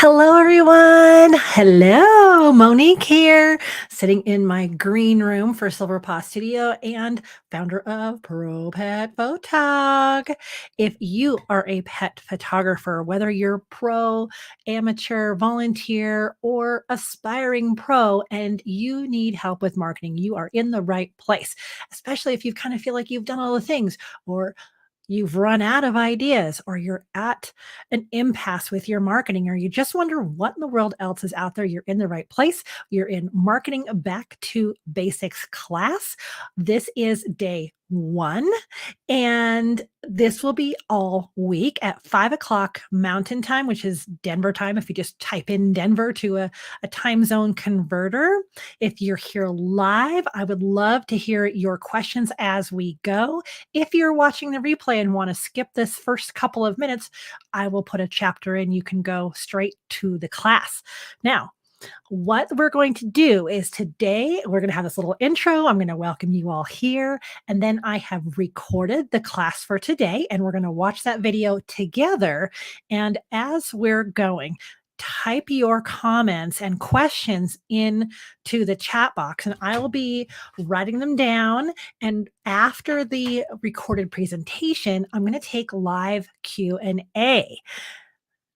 Hello, everyone. Hello, Monique here, sitting in my green room for Silver Paw Studio and founder of Pro Pet Photog. If you are a pet photographer, whether you're pro, amateur, volunteer, or aspiring pro, and you need help with marketing, you are in the right place, especially if you kind of feel like you've done all the things or you've run out of ideas or you're at an impasse with your marketing or you just wonder what in the world else is out there, you're in the right place. You're in Marketing Back to Basics class. This is day one, and this will be all week at 5 o'clock Mountain Time, which is Denver time. If you just type in Denver to a time zone converter. If you're here live, I would love to hear your questions as we go. If you're watching the replay and want to skip this first couple of minutes, I will put a chapter in. You can go straight to the class. Now, what we're going to do is today we're going to have this little intro. I'm going to welcome you all here. And then I have recorded the class for today, and we're going to watch that video together. And as we're going, type your comments and questions into the chat box, and I will be writing them down. And after the recorded presentation, I'm going to take live Q&A.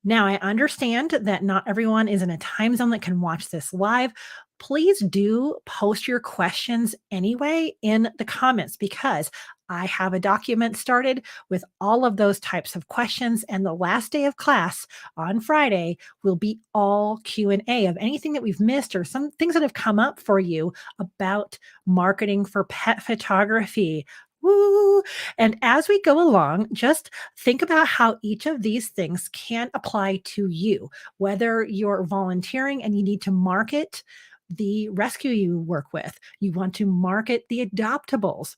Now, I understand that not everyone is in a time zone that can watch this live. Please do post your questions anyway in the comments because I have a document started with all of those types of questions, and the last day of class on Friday will be all Q&A of anything that we've missed or some things that have come up for you about marketing for pet photography. Woo! And as we go along, just think about how each of these things can apply to you, whether you're volunteering and you need to market the rescue you work with, you want to market the adoptables,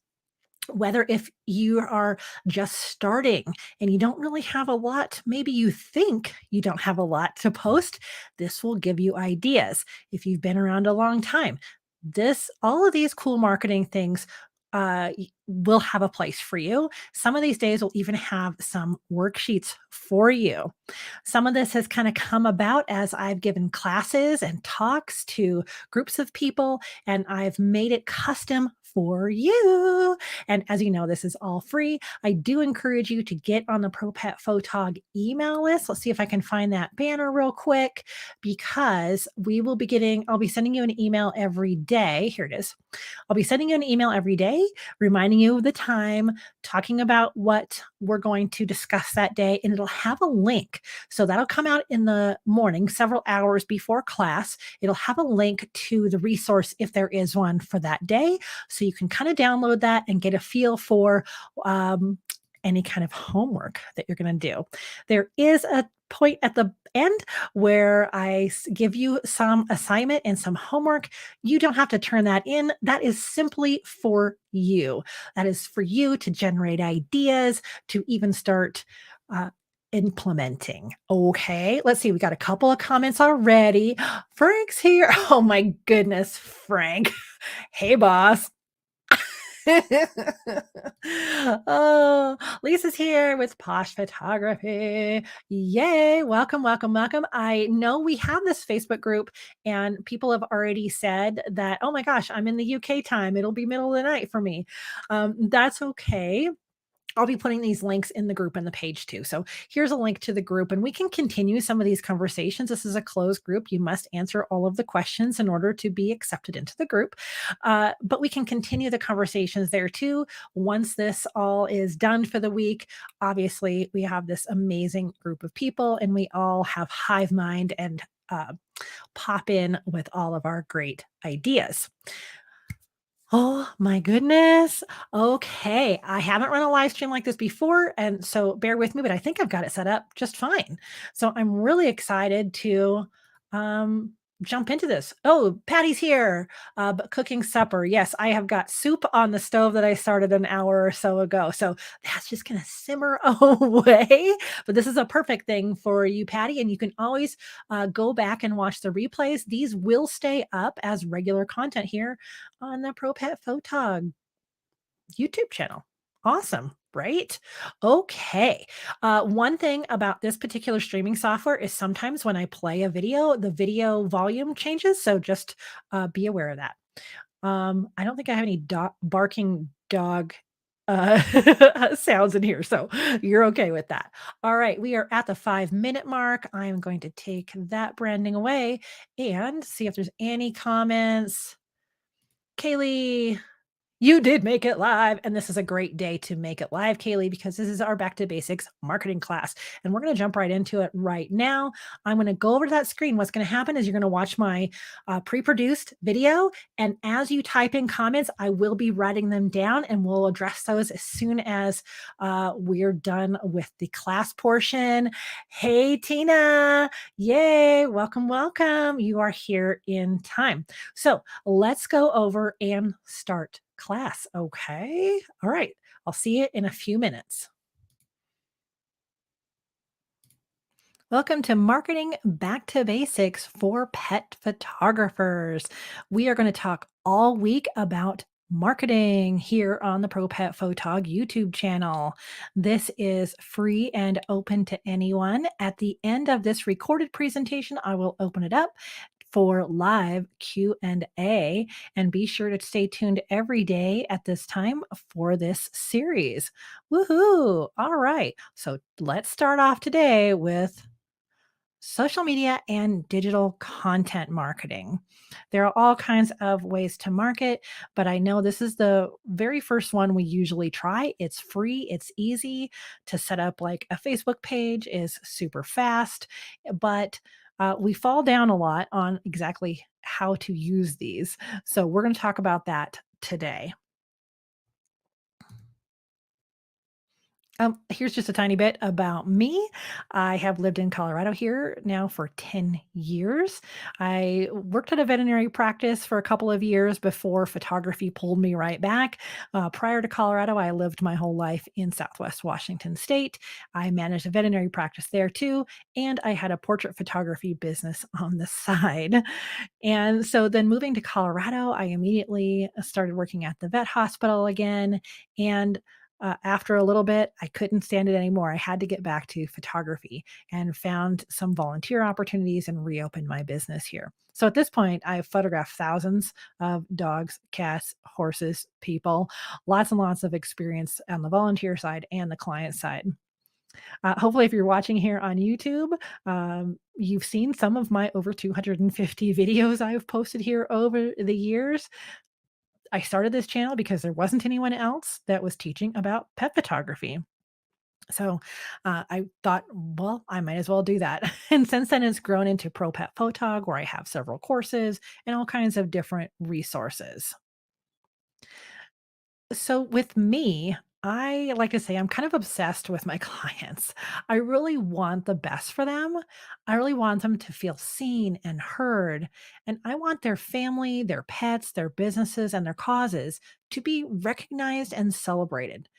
whether if you are just starting and you don't really have a lot, maybe you think you don't have a lot to post, this will give you ideas. If you've been around a long time, all of these cool marketing things will have a place for you. Some of these days will even have some worksheets for you. Some of this has kind of come about as I've given classes and talks to groups of people, and I've made it custom for you. And as you know, this is all free. I do encourage you to get on the Pro Pet Photog email list. Let's see if I can find that banner real quick because I'll be sending you an email every day. Here it is. I'll be sending you an email every day, reminding you of the time, talking about what we're going to discuss that day, and it'll have a link. So that'll come out in the morning, several hours before class. It'll have a link to the resource if there is one for that day. So you can kind of download that and get a feel for any kind of homework that you're going to do. There is a point at the end where I give you some assignment and some homework. You don't have to turn that in. That is simply for you. That is for you to generate ideas, to even start uh, implementing. Okay, let's see. We got a couple of comments already. Frank's here. Oh my goodness, Frank. Hey, boss. Oh, Lisa's here with Posh Photography. Yay. Welcome, welcome, welcome. I know we have this Facebook group, and people have already said that, oh my gosh, I'm in the UK time. It'll be middle of the night for me. That's okay. I'll be putting these links in the group and the page too. So here's a link to the group, and we can continue some of these conversations. This is a closed group. You must answer all of the questions in order to be accepted into the group. But we can continue the conversations there too. Once this all is done for the week, obviously, we have this amazing group of people, and we all have hive mind and pop in with all of our great ideas. Oh my goodness. Okay. I haven't run a live stream like this before, and so bear with me, but I think I've got it set up just fine. So I'm really excited to um jump into this. Oh, Patty's here. But cooking supper. Yes, I have got soup on the stove that I started an hour or so ago. So that's just gonna simmer away. But this is a perfect thing for you, Patty. And you can always go back and watch the replays. These will stay up as regular content here on the Pro Pet Photog YouTube channel. Awesome. right? Okay. One thing about this particular streaming software is sometimes when I play a video, the video volume changes. So just be aware of that. I don't think I have any barking dog sounds in here, so you're okay with that. All right, we are at the 5-minute mark. I am going to take that branding away and see if there's any comments. Kaylee, you did make it live, and this is a great day to make it live, Kaylee, because this is our Back to Basics marketing class, and we're gonna jump right into it right now. I'm gonna go over to that screen. What's gonna happen is you're gonna watch my pre-produced video, and as you type in comments, I will be writing them down, and we'll address those as soon as we're done with the class portion. Hey, Tina! Yay! Welcome, welcome. You are here in time. So let's go over and start class. Okay. All right. I'll see you in a few minutes. Welcome to Marketing Back to Basics for Pet Photographers. We are going to talk all week about marketing here on the Pro Pet Photog YouTube channel. This is free and open to anyone. At the end of this recorded presentation, I will open it up for live Q&A, and be sure to stay tuned every day at this time for this series. Woohoo! All right. So let's start off today with social media and digital content marketing. There are all kinds of ways to market, but I know this is the very first one we usually try. It's free, it's easy to set up, like a Facebook page is super fast, but we fall down a lot on exactly how to use these. So we're going to talk about that today. Here's just a tiny bit about me. I have lived in Colorado here now for 10 years. I worked at a veterinary practice for a couple of years before photography pulled me right back. Prior to Colorado, I lived my whole life in Southwest Washington State. I managed a veterinary practice there too, and I had a portrait photography business on the side. And so then moving to Colorado, I immediately started working at the vet hospital again. And after a little bit, I couldn't stand it anymore. I had to get back to photography and found some volunteer opportunities and reopened my business here. So at this point, I've photographed thousands of dogs, cats, horses, people, lots and lots of experience on the volunteer side and the client side. Hopefully, if you're watching here on YouTube, you've seen some of my over 250 videos I've posted here over the years. I started this channel because there wasn't anyone else that was teaching about pet photography. So I thought, well, I might as well do that. And since then, it's grown into Pro Pet Photog, where I have several courses and all kinds of different resources. So with me, I like to say I'm kind of obsessed with my clients. I really want the best for them. I really want them to feel seen and heard. And I want their family, their pets, their businesses, and their causes to be recognized and celebrated.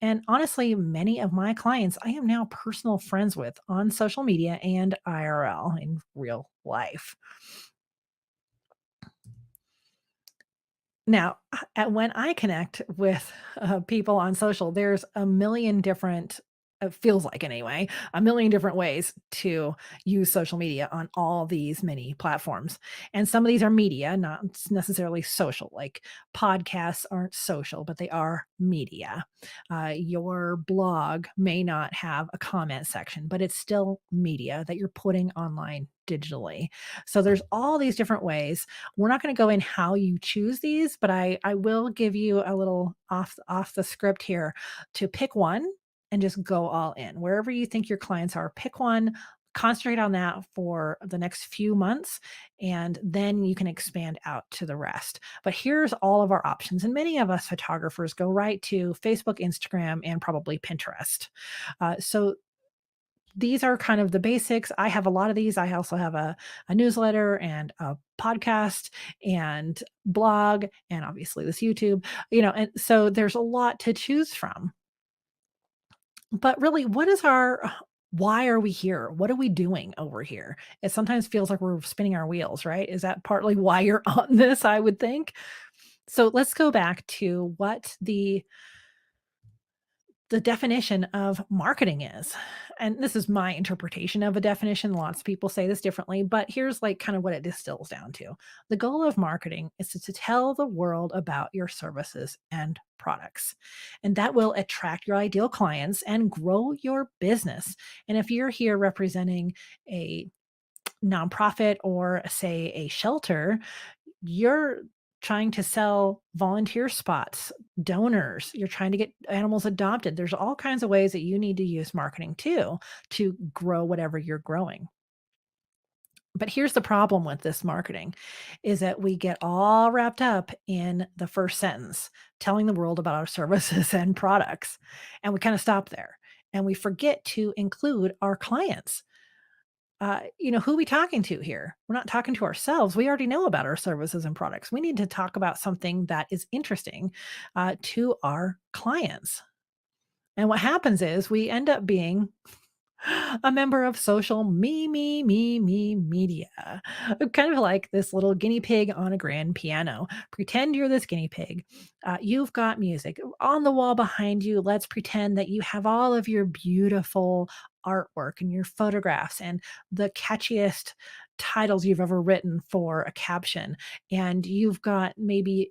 And honestly, many of my clients I am now personal friends with on social media and IRL in real life. Now, when I connect with, people on social, there's a million different it feels like anyway, a million different ways to use social media on all these many platforms. And some of these are media, not necessarily social, like podcasts aren't social, but they are media. Your blog may not have a comment section, but it's still media that you're putting online digitally. So there's all these different ways. We're not going to go in how you choose these, but I will give you a little off the script here to pick one and just go all in. Wherever you think your clients are, pick one, concentrate on that for the next few months, and then you can expand out to the rest. But here's all of our options. And many of us photographers go right to Facebook, Instagram, and probably Pinterest. So these are kind of the basics. I have a lot of these. I also have a newsletter and a podcast and blog and obviously this YouTube, and so there's a lot to choose from. But really, what is our why are we here? What are we doing over here? It sometimes feels like we're spinning our wheels, right? Is that partly why you're on this, I would think? So let's go back to what the definition of marketing is. And this is my interpretation of a definition. Lots of people say this differently, but here's like kind of what it distills down to. The goal of marketing is to tell the world about your services and products. And that will attract your ideal clients and grow your business. And if you're here representing a nonprofit or, say, a shelter, you're trying to sell volunteer spots, donors, you're trying to get animals adopted. There's all kinds of ways that you need to use marketing too to grow whatever you're growing. But here's the problem with this marketing is that we get all wrapped up in the first sentence, telling the world about our services and products, and we kind of stop there. And we forget to include our clients. Who are we talking to here? We're not talking to ourselves. We already know about our services and products. We need to talk about something that is interesting to our clients. And what happens is we end up being a member of social me media. Kind of like this little guinea pig on a grand piano. Pretend you're this guinea pig. You've got music on the wall behind you. Let's pretend that you have all of your beautiful artwork and your photographs and the catchiest titles you've ever written for a caption. And you've got maybe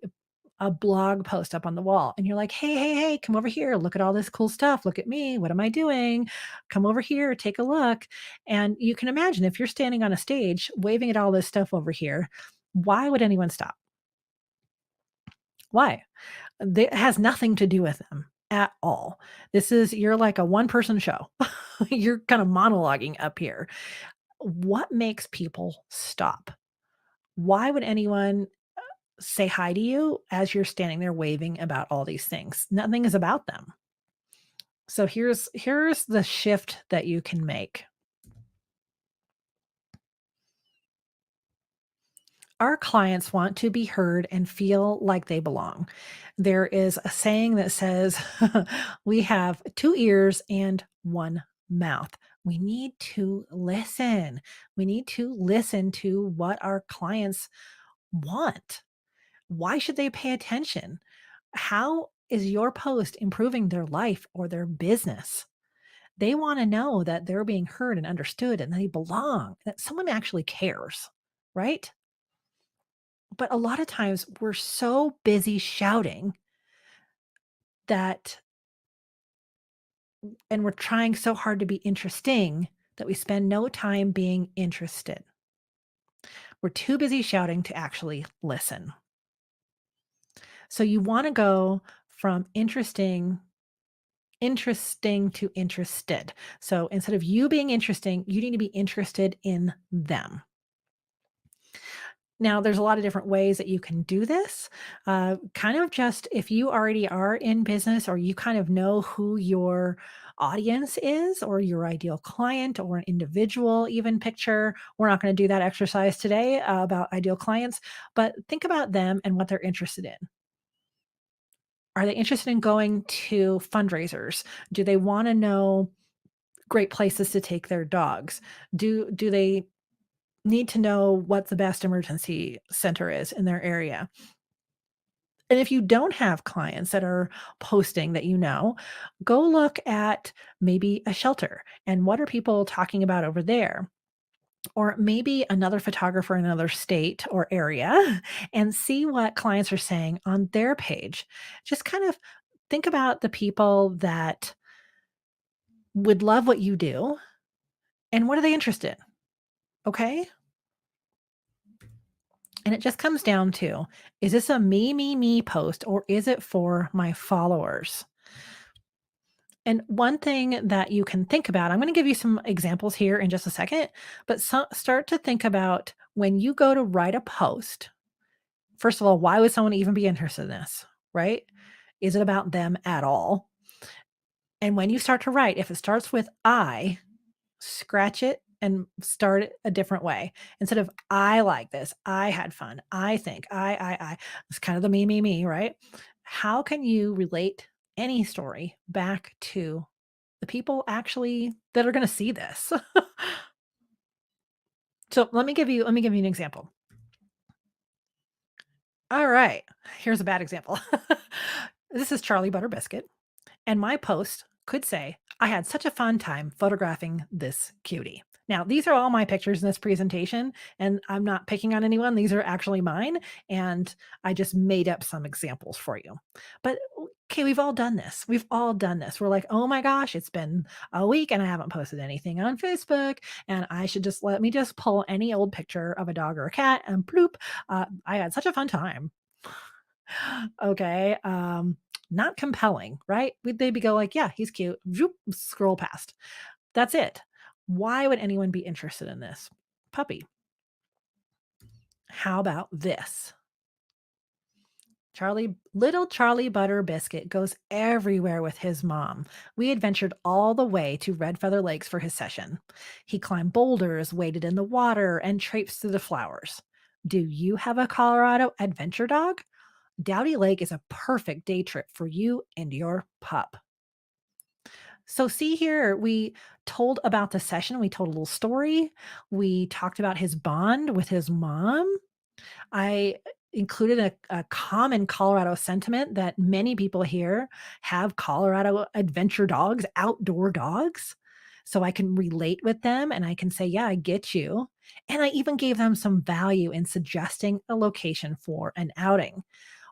a blog post up on the wall and you're like, "Hey, hey, hey, come over here. Look at all this cool stuff. Look at me. What am I doing? Come over here, take a look." And you can imagine if you're standing on a stage waving at all this stuff over here, why would anyone stop? Why? It has nothing to do with them at all. You're like a one person show. You're kind of monologuing up here. What makes people stop? Why would anyone say hi to you as you're standing there waving about all these things? Nothing is about them. So here's the shift that you can make. Our clients want to be heard and feel like they belong. There is a saying that says, we have two ears and one mouth. We need to listen. We need to listen to what our clients want. Why should they pay attention? How is your post improving their life or their business? They want to know that they're being heard and understood and they belong, that someone actually cares, right? But a lot of times we're so busy shouting that, and we're trying so hard to be interesting that we spend no time being interested. We're too busy shouting to actually listen. So you want to go from interesting to interested. So instead of you being interesting, you need to be interested in them. Now, there's a lot of different ways that you can do this. Kind of just if you already are in business or you kind of know who your audience is or your ideal client or an individual, even picture. We're not going to do that exercise today about ideal clients, but think about them and what they're interested in. Are they interested in going to fundraisers? Do they want to know great places to take their dogs? Do they need to know what the best emergency center is in their area? And if you don't have clients that are posting that you know, go look at maybe a shelter and what are people talking about over there? Or maybe another photographer in another state or area and see what clients are saying on their page. Just kind of think about the people that would love what you do and what are they interested in? Okay. And it just comes down to, is this a me post or is it for my followers? And one thing that you can think about, I'm going to give you some examples here in just a second, but start to think about when you go to write a post. First of all, why would someone even be interested in this? Right? Is it about them at all? And when you start to write, if it starts with I, scratch it and start it a different way. Instead of I like this, I had fun, I think, I. It's kind of the me, right? How can you relate any story back to the people actually that are going to see this? So let me give you an example. All right, here's a bad example. This is Charlie Butter Biscuit, And my post could say, I had such a fun time photographing this cutie. Now, these are all my pictures in this presentation, and I'm not picking on anyone. These are actually mine, and I just made up some examples for you. But okay, we've all done this. We've all done this. We're like, oh my gosh, it's been a week and I haven't posted anything on Facebook, and I should just let me just pull any old picture of a dog or a cat and bloop. I had such a fun time. Okay. Not compelling, right? They'd be go like, yeah, he's cute. Zoop, scroll past. That's it. Why would anyone be interested in this puppy? How about this? Little Charlie Butter Biscuit goes everywhere with his mom. We adventured all the way to Red Feather Lakes for his session. He climbed boulders, waded in the water, and traipsed through the flowers. Do you have a Colorado adventure dog? Dowdy Lake is a perfect day trip for you and your pup. So, see here, we told about the session. We told a little story. We talked about his bond with his mom. I included a common Colorado sentiment that many people here have Colorado adventure dogs, outdoor dogs. So I can relate with them and I can say, yeah, I get you. And I even gave them some value in suggesting a location for an outing.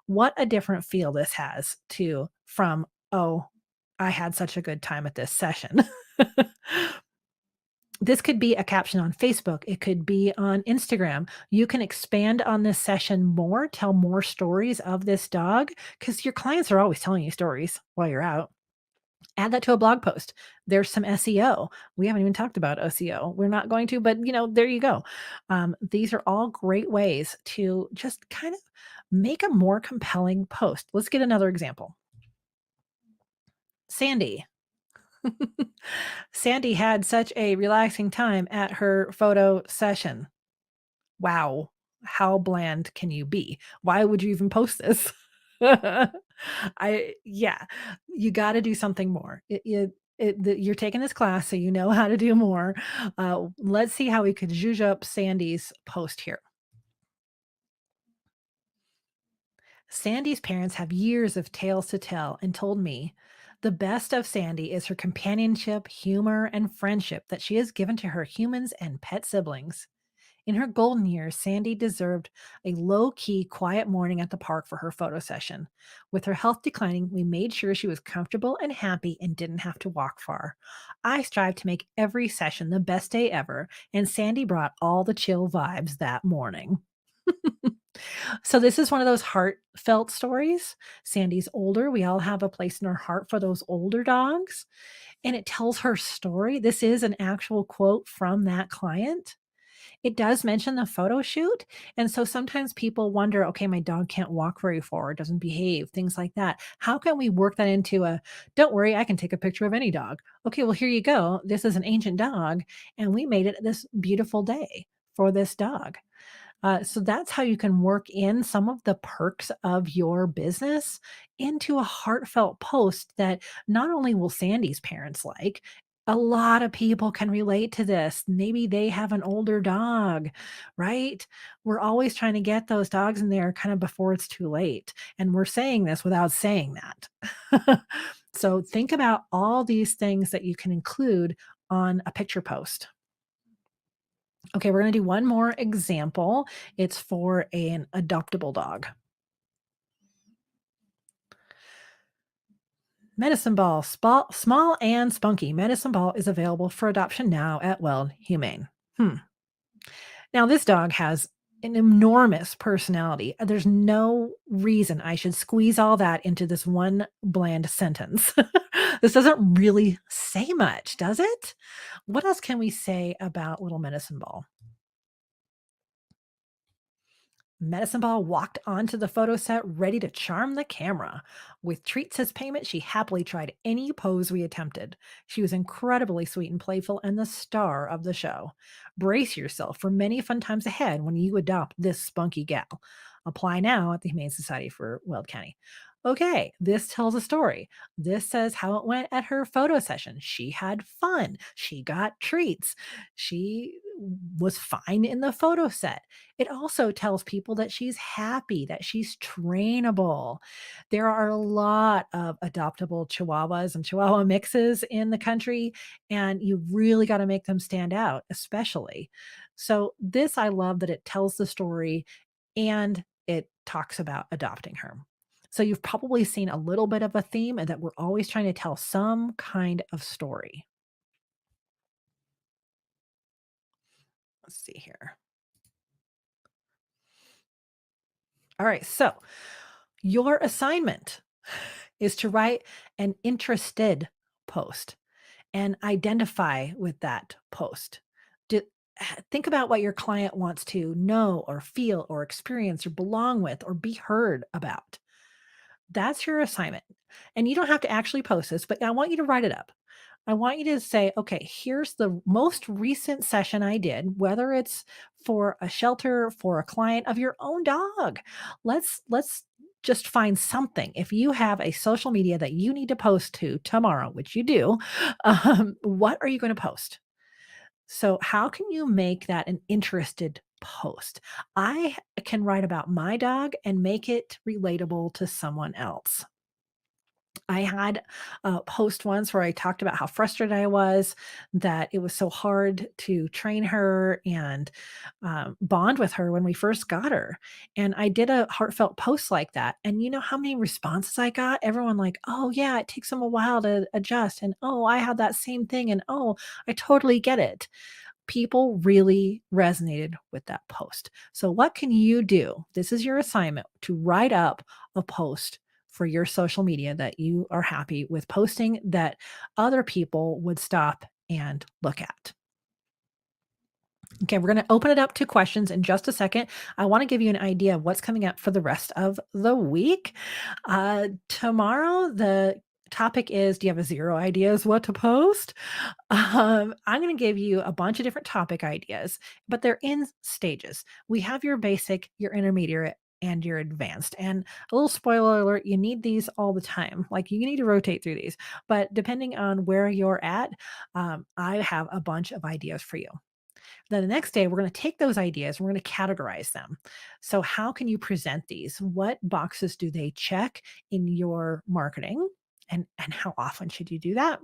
What a different feel this has to from, "Oh, I had such a good time at this session." This could be a caption on Facebook, it could be on Instagram. You can expand on this session more, tell more stories of this dog because your clients are always telling you stories while you're out. Add that to a blog post. There's some SEO. We haven't even talked about SEO. We're not going to, but there you go. These are all great ways to just kind of make a more compelling post. Let's get another example. Sandy. Sandy had such a relaxing time at her photo session. Wow. How bland can you be? Why would you even post this? Yeah, you gotta do something more. You're taking this class, so you know how to do more. Let's see how we could zhuzh up Sandy's post here. Sandy's parents have years of tales to tell and told me the best of Sandy is her companionship, humor, and friendship that she has given to her humans and pet siblings. In her golden years, Sandy deserved a low key, quiet morning at the park for her photo session. With her health declining, we made sure she was comfortable and happy and didn't have to walk far. I strive to make every session the best day ever, and Sandy brought all the chill vibes that morning. So, this is one of those heartfelt stories. Sandy's older. We all have a place in our heart for those older dogs, and it tells her story. This is an actual quote from that client. It does mention the photo shoot, and so sometimes people wonder, "Okay, my dog can't walk very far, doesn't behave," things like that. How can we work that into a, "Don't worry, I can take a picture of any dog." Okay, well, here you go. This is an ancient dog, and we made it this beautiful day for this dog. So that's how you can work in some of the perks of your business into a heartfelt post that not only will Sandy's parents like, a lot of people can relate to this. Maybe they have an older dog, right? We're always trying to get those dogs in there kind of before it's too late. And we're saying this without saying that. So think about all these things that you can include on a picture post. Okay, we're gonna do one more example. It's for an adoptable dog. Medicine Ball, small and spunky. Medicine Ball is available for adoption now at Well Humane. Hmm. Now, this dog has an enormous personality. There's no reason I should squeeze all that into this one bland sentence. This doesn't really say much, does it? What else can we say about Little Medicine Ball? Medicine Ball walked onto the photo set ready to charm the camera. With treats as payment, she happily tried any pose we attempted. She was incredibly sweet and playful and the star of the show. Brace yourself for many fun times ahead when you adopt this spunky gal. Apply now at the Humane Society for Weld County. Okay, this tells a story. This says how it went at her photo session. She had fun. She got treats. She was fine in the photo set. It also tells people that she's happy, that she's trainable. There are a lot of adoptable Chihuahuas and Chihuahua mixes in the country, and you really got to make them stand out, especially. So, this I love that it tells the story and it talks about adopting her. So you've probably seen a little bit of a theme and that we're always trying to tell some kind of story. Let's see here. All right. So your assignment is to write an interested post and identify with that post. Do, think about what your client wants to know or feel or experience or belong with or be heard about. That's your assignment. And you don't have to actually post this, but I want you to write it up. I want you to say, okay, here's the most recent session I did, whether it's for a shelter, for a client of your own dog. Let's just find something. If you have a social media that you need to post to tomorrow, which you do, what are you going to post? So, how can you make that an interested post? I can write about my dog and make it relatable to someone else. I had a post once where I talked about how frustrated I was that it was so hard to train her and bond with her when we first got her. And I did a heartfelt post like that. And you know how many responses I got? Everyone like, oh, yeah, it takes them a while to adjust. And oh, I had that same thing. And oh, I totally get it. People really resonated with that post. So, what can you do? This is your assignment to write up a post for your social media that you are happy with posting that other people would stop and look at. Okay, we're going to open it up to questions in just a second. I want to give you an idea of what's coming up for the rest of the week. Tomorrow, the topic is, do you have a zero ideas what to post? I'm going to give you a bunch of different topic ideas, but they're in stages. We have your basic, your intermediate, and your advanced. And a little spoiler alert, you need these all the time. Like you need to rotate through these. But depending on where you're at, I have a bunch of ideas for you. Then the next day, we're going to take those ideas, we're going to categorize them. So, how can you present these? What boxes do they check in your marketing? And how often should you do that?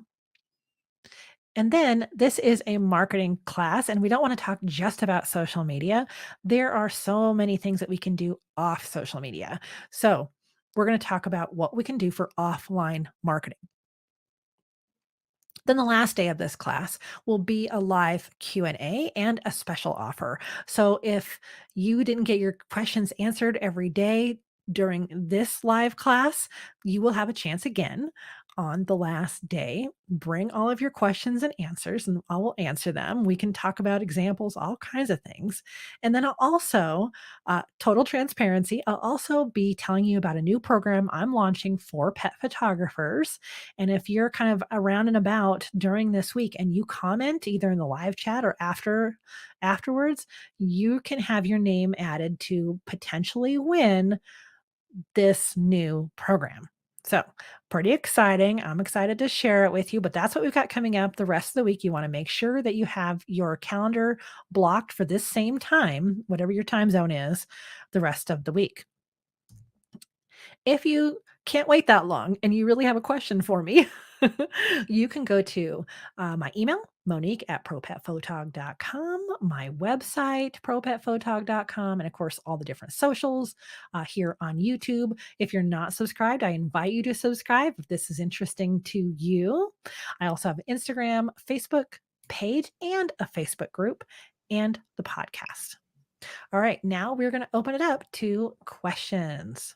And then this is a marketing class, and we don't want to talk just about social media. There are so many things that we can do off social media. So, we're going to talk about what we can do for offline marketing. Then the last day of this class will be a live Q&A and a special offer. So if you didn't get your questions answered every day during this live class, you will have a chance again on the last day. Bring all of your questions and answers and I will answer them. We can talk about examples, all kinds of things. And then I'll also, total transparency, I'll also be telling you about a new program I'm launching for pet photographers, and if you're kind of around and about during this week and you comment either in the live chat or afterwards, you can have your name added to potentially win this new program. So, pretty exciting. I'm excited to share it with you, but that's what we've got coming up the rest of the week. You want to make sure that you have your calendar blocked for this same time, whatever your time zone is, the rest of the week. If you can't wait that long and you really have a question for me, you can go to my email, Monique at propetphotog.com, my website, propetphotog.com, and of course, all the different socials here on YouTube. If you're not subscribed, I invite you to subscribe if this is interesting to you. I also have an Instagram, Facebook page, and a Facebook group, and the podcast. All right, now we're going to open it up to questions.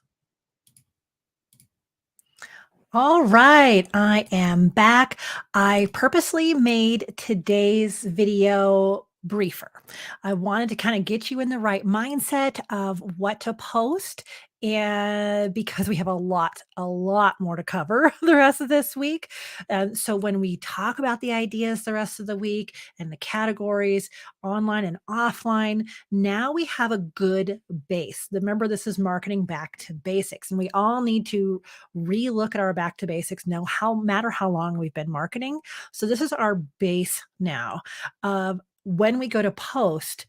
All right, I am back. I purposely made today's video briefer. I wanted to kind of get you in the right mindset of what to post and because we have a lot more to cover the rest of this week. And so when we talk about the ideas the rest of the week and the categories, online and offline, now we have a good base. Remember, this is marketing back to basics, and we all need to relook at our back to basics. No, how matter how long we've been marketing. So this is our base now of when we go to post.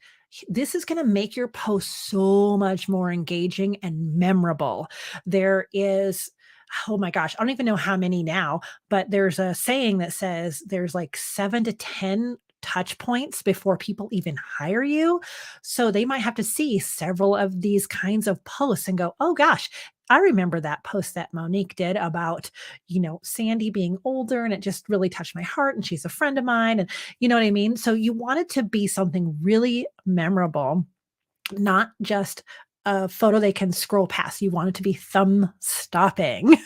This is going to make your post so much more engaging and memorable. There is, oh my gosh, I don't even know how many now, but there's a saying that says there's like 7 to 10 touch points before people even hire you. So they might have to see several of these kinds of posts and go, oh gosh, I remember that post that Monique did about, Sandy being older, and it just really touched my heart. And she's a friend of mine. And you know what I mean? So you want it to be something really memorable, not just a photo they can scroll past. You want it to be thumb stopping.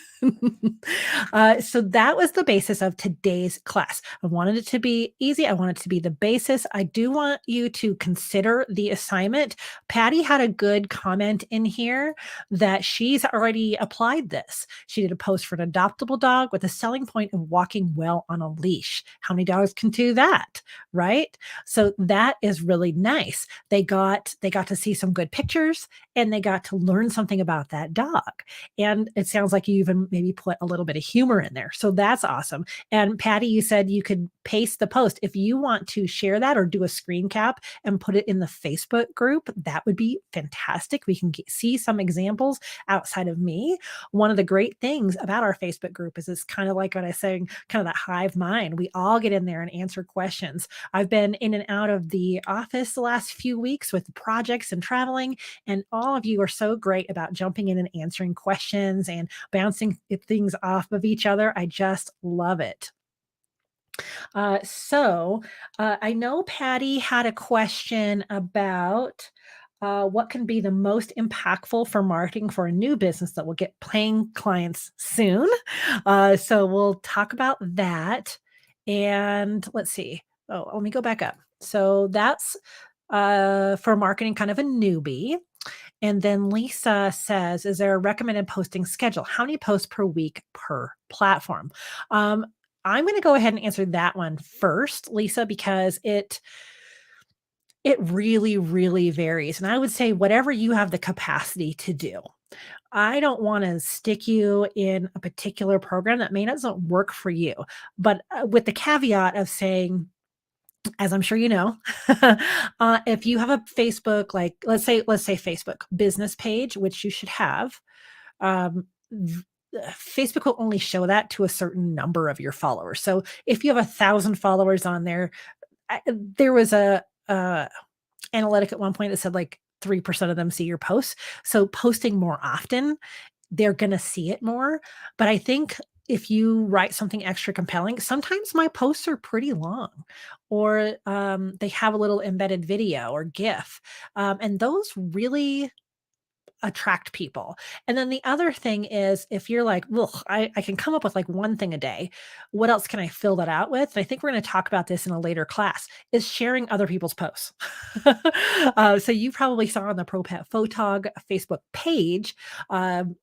So that was the basis of today's class. I wanted it to be easy. I want it to be the basis. I do want you to consider the assignment. Patty had a good comment in here that she's already applied this. She did a post for an adoptable dog with a selling point of walking well on a leash. How many dogs can do that? Right? So that is really nice. They got to see some good pictures, and they got to learn something about that dog. And it sounds like you even maybe put a little bit of humor in there. So that's awesome. And Patty, you said you could paste the post. If you want to share that or do a screen cap and put it in the Facebook group, that would be fantastic. We can see some examples outside of me. One of the great things about our Facebook group is it's kind of like what I was saying, kind of that hive mind. We all get in there and answer questions. I've been in and out of the office the last few weeks with projects and traveling, and all of you are so great about jumping in and answering questions and bouncing things off of each other. I just love it. I know Patty had a question about what can be the most impactful for marketing for a new business that will get paying clients soon. So we'll talk about that. And let's see. Oh, let me go back up. So that's for marketing, kind of a newbie. And then Lisa says, is there a recommended posting schedule? How many posts per week per platform? Um, I'm going to go ahead and answer that one first, Lisa, because it really, really varies. And I would say whatever you have the capacity to do. I don't want to stick you in a particular program that may not work for you, but with the caveat of saying, as I'm sure you know, if you have a Facebook, like let's say Facebook business page, which you should have, um, Facebook will only show that to a certain number of your followers. So if you have 1,000 followers on there, there was a analytic at one point that said like 3% of them see your posts. So posting more often, they're gonna see it more. But I think if you write something extra compelling, sometimes my posts are pretty long, or they have a little embedded video or GIF, and those really attract people. And then the other thing is, if you're like, "Ugh, I can come up with like one thing a day. What else can I fill that out with?" I think we're going to talk about this in a later class, is sharing other people's posts. So you probably saw on the Pro Pet Photog Facebook page, um,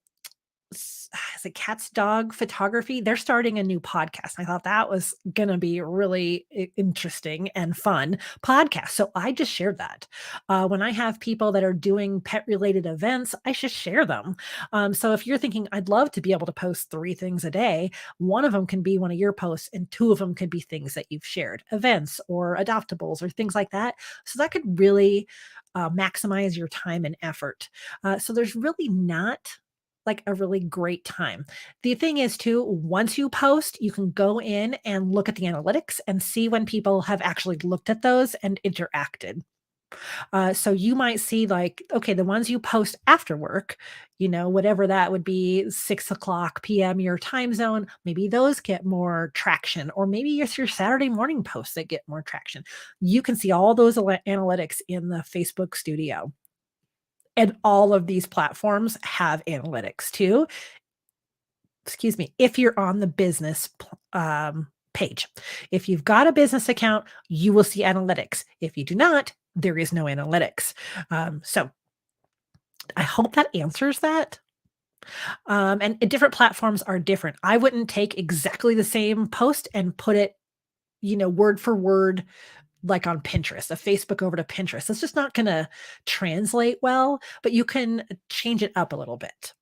is it Cat's Dog Photography? They're starting a new podcast. I thought that was going to be really interesting and fun podcast. So I just shared that. When I have people that are doing pet related events, I just share them. So if you're thinking, I'd love to be able to post 3 things a day, one of them can be one of your posts, and 2 of them could be things that you've shared, events or adoptables or things like that. So that could really maximize your time and effort. So there's really not like a really great time. The thing is too, once you post, you can go in and look at the analytics and see when people have actually looked at those and interacted. So you might see like, okay, the ones you post after work, whatever that would be, 6 o'clock PM your time zone, maybe those get more traction, or maybe it's your Saturday morning posts that get more traction. You can see all those analytics in the Facebook studio. And all of these platforms have analytics too. Excuse me, if you're on the business page. If you've got a business account, you will see analytics. If you do not, there is no analytics. So I hope that answers that. And different platforms are different. I wouldn't take exactly the same post and put it, word for word like on Pinterest, a Facebook over to Pinterest. It's just not gonna translate well, but you can change it up a little bit.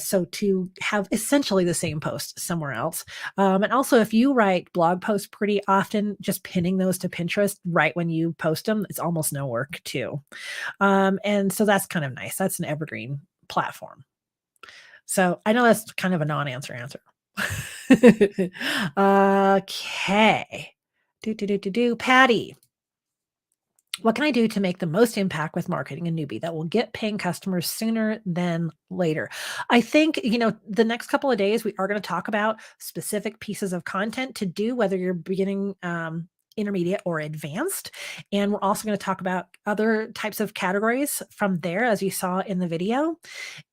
So to have essentially the same post somewhere else. And also, if you write blog posts pretty often, just pinning those to Pinterest right when you post them, it's almost no work too. And so that's kind of nice. That's an evergreen platform. So I know that's kind of a non-answer answer. Okay. Patty, what can I do to make the most impact with marketing a newbie that will get paying customers sooner than later? I think, the next couple of days, we are going to talk about specific pieces of content to do, whether you're beginning, intermediate, or advanced. And we're also going to talk about other types of categories from there, as you saw in the video.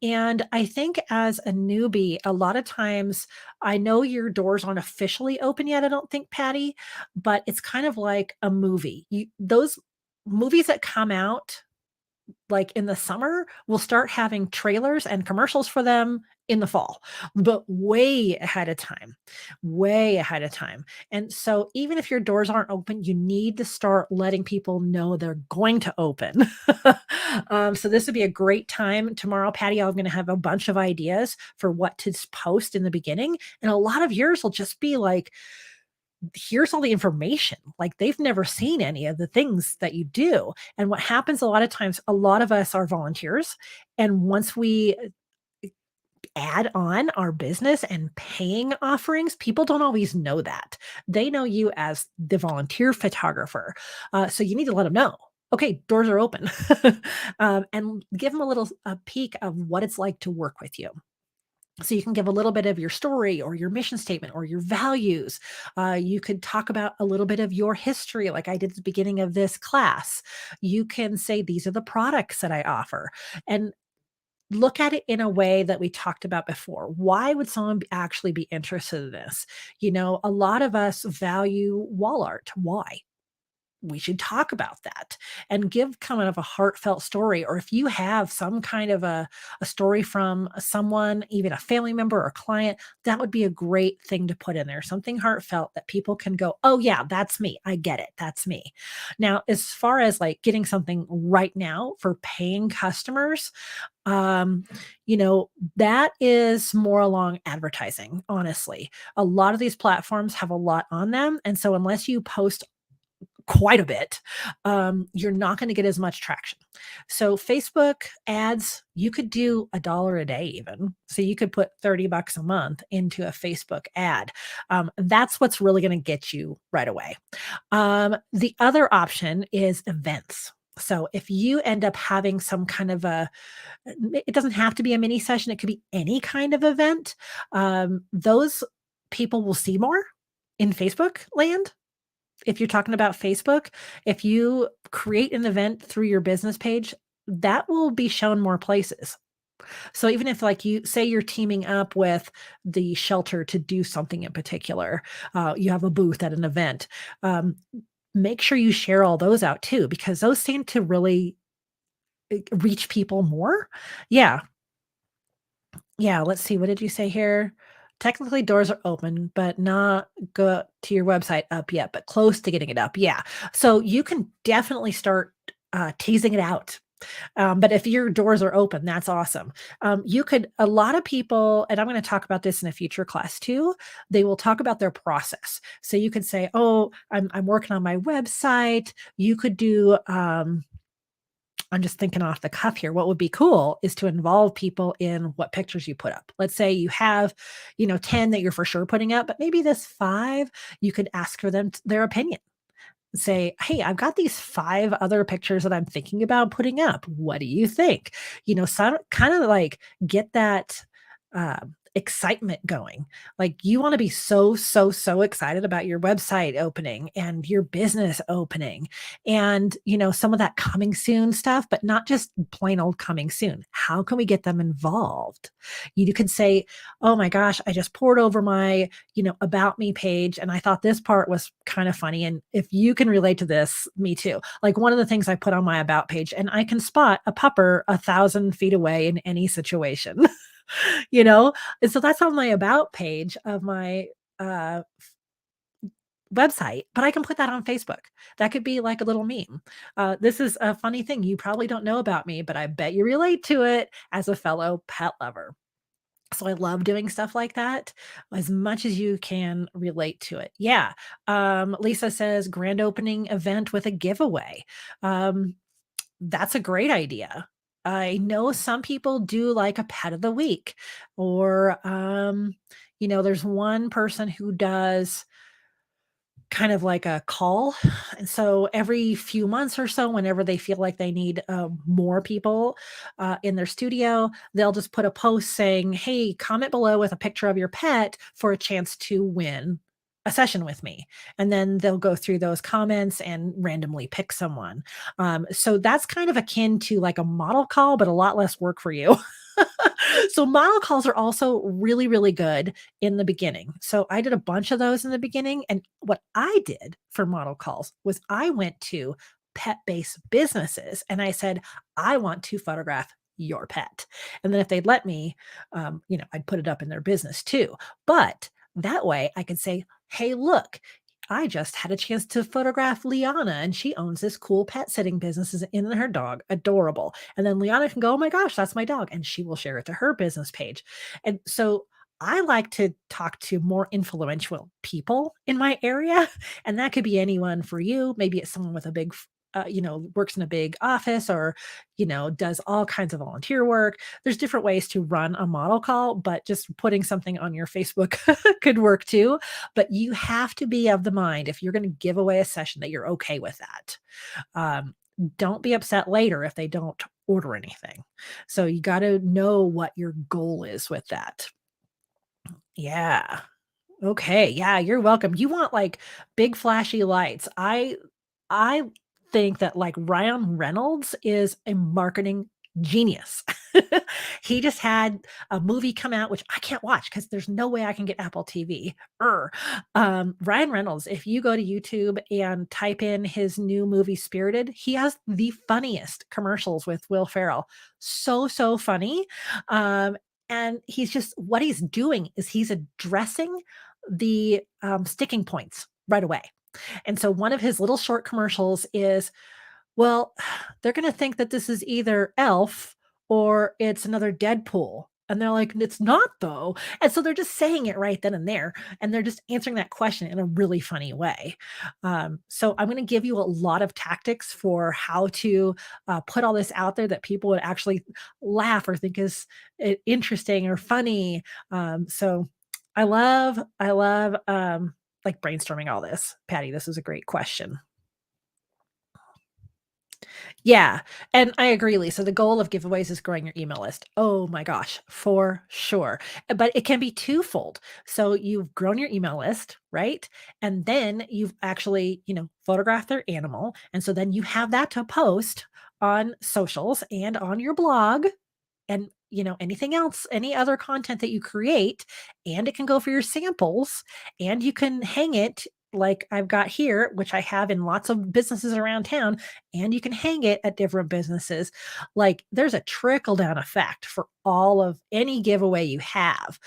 And I think as a newbie, a lot of times, I know your doors aren't officially open yet, I don't think, Patty, but it's kind of like a movie. Those movies that come out like in the summer will start having trailers and commercials for them in the fall, but way ahead of time, way ahead of time. And so even if your doors aren't open, you need to start letting people know they're going to open. So this would be a great time tomorrow, Patty. I'm going to have a bunch of ideas for what to post in the beginning. And a lot of yours will just be like, here's all the information. Like, they've never seen any of the things that you do. And what happens a lot of times, a lot of us are volunteers. And once we add on our business and paying offerings, people don't always know that. They know you as the volunteer photographer. So you need to let them know. Okay, doors are open, and give them a little a peek of what it's like to work with you. So you can give a little bit of your story or your mission statement or your values. You could talk about a little bit of your history, like I did at the beginning of this class. You can say, these are the products that I offer. And look at it in a way that we talked about before. Why would someone actually be interested in this? A lot of us value wall art. Why? We should talk about that and give kind of a heartfelt story. Or if you have some kind of a story from someone, even a family member or client, that would be a great thing to put in there. Something heartfelt that people can go, oh, yeah, that's me. I get it. That's me. Now, as far as like getting something right now for paying customers, um, that is more along advertising, honestly. A lot of these platforms have a lot on them. And so unless you post quite a bit, you're not going to get as much traction. So Facebook ads, you could do $1 a day even. So you could put $30 a month into a Facebook ad. That's what's really going to get you right away. The other option is events. So if you end up having some kind of it doesn't have to be a mini session. It could be any kind of event. Those people will see more in Facebook land. If you're talking about Facebook, if you create an event through your business page, that will be shown more places. So even if, like, you say you're teaming up with the shelter to do something in particular, you have a booth at an event, make sure you share all those out too, because those seem to really reach people more. Yeah. Yeah, let's see, what did you say here? Technically, doors are open, but not go to your website up yet, but close to getting it up. Yeah. So you can definitely start teasing it out. But if your doors are open, that's awesome. A lot of people, and I'm going to talk about this in a future class too, they will talk about their process. So you could say, oh, I'm working on my website. You could do, I'm just thinking off the cuff here. What would be cool is to involve people in what pictures you put up. Let's say you have, 10 that you're for sure putting up, but maybe this 5, you could ask for them their opinion. Say, hey, I've got these 5 other pictures that I'm thinking about putting up. What do you think? Some kind of like get that excitement going. Like you want to be so, so, so excited about your website opening and your business opening and, some of that coming soon stuff, but not just plain old coming soon. How can we get them involved? You could say, oh my gosh, I just poured over my, about me page and I thought this part was kind of funny. And if you can relate to this, me too. Like one of the things I put on my about page and I can spot a pupper 1,000 feet away in any situation. you know? And so that's on my about page of my, website, but I can put that on Facebook. That could be like a little meme. This is a funny thing you probably don't know about me, but I bet you relate to it as a fellow pet lover. So I love doing stuff like that as much as you can relate to it. Yeah. Lisa says grand opening event with a giveaway. Um, that's a great idea. I know some people do like a pet of the week, or, there's one person who does kind of like a call. And so every few months or so, whenever they feel like they need more people in their studio, they'll just put a post saying, hey, comment below with a picture of your pet for a chance to win a session with me. And then they'll go through those comments and randomly pick someone. So that's kind of akin to like a model call, but a lot less work for you. So model calls are also really, really good in the beginning. So I did a bunch of those in the beginning. And what I did for model calls was I went to pet based businesses and I said, I want to photograph your pet. And then if they'd let me, I'd put it up in their business too. But that way I could say, hey, look, I just had a chance to photograph Liana and she owns this cool pet sitting business in her dog. Adorable. And then Liana can go, oh my gosh, that's my dog. And she will share it to her business page. And so I like to talk to more influential people in my area. And that could be anyone for you. Maybe it's someone with a big, works in a big office or, does all kinds of volunteer work. There's different ways to run a model call, but just putting something on your Facebook could work too. But you have to be of the mind if you're going to give away a session that you're okay with that. Um, don't be upset later if they don't order anything. So you got to know what your goal is with that. Yeah. Okay, yeah, you're welcome. You want, like, big flashy lights. I think that, like, Ryan Reynolds is a marketing genius. He just had a movie come out, which I can't watch because there's no way I can get Apple TV. Ryan Reynolds, if you go to YouTube and type in his new movie, Spirited, he has the funniest commercials with Will Ferrell. So, so funny. Um, and he's just what he's doing is he's addressing the, sticking points right away. And so one of his little short commercials is, well, they're gonna think that this is either Elf or it's another Deadpool. And they're like, "It's not though." And so they're just saying it right then and there, and they're just answering that question in a really funny way. So I'm gonna give you a lot of tactics for how to, put all this out there that people would actually laugh or think is interesting or funny. So I love, like, brainstorming all this. Patty, this is a great question. Yeah, and I agree, Lisa. The goal of giveaways is growing your email list. Oh my gosh, for sure. But it can be twofold. So you've grown your email list, right? And then you've actually, photographed their animal. And so then you have that to post on socials and on your blog and anything else, any other content that you create, and it can go for your samples, and you can hang it like I've got here, which I have in lots of businesses around town, and you can hang it at different businesses. Like there's a trickle down effect for all of any giveaway you have.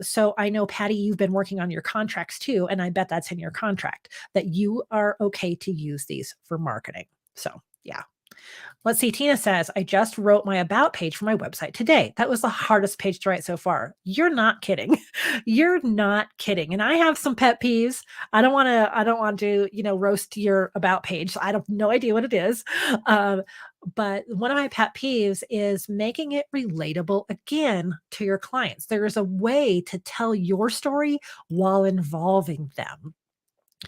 So I know, Patty, you've been working on your contracts too, and I bet that's in your contract that you are okay to use these for marketing. So yeah. Let's see. Tina says, I just wrote my about page for my website today. That was the hardest page to write so far. You're not kidding. You're not kidding. And I have some pet peeves. I don't want to, roast your about page. I have no idea what it is. Um, but one of my pet peeves is making it relatable again to your clients. There is a way to tell your story while involving them.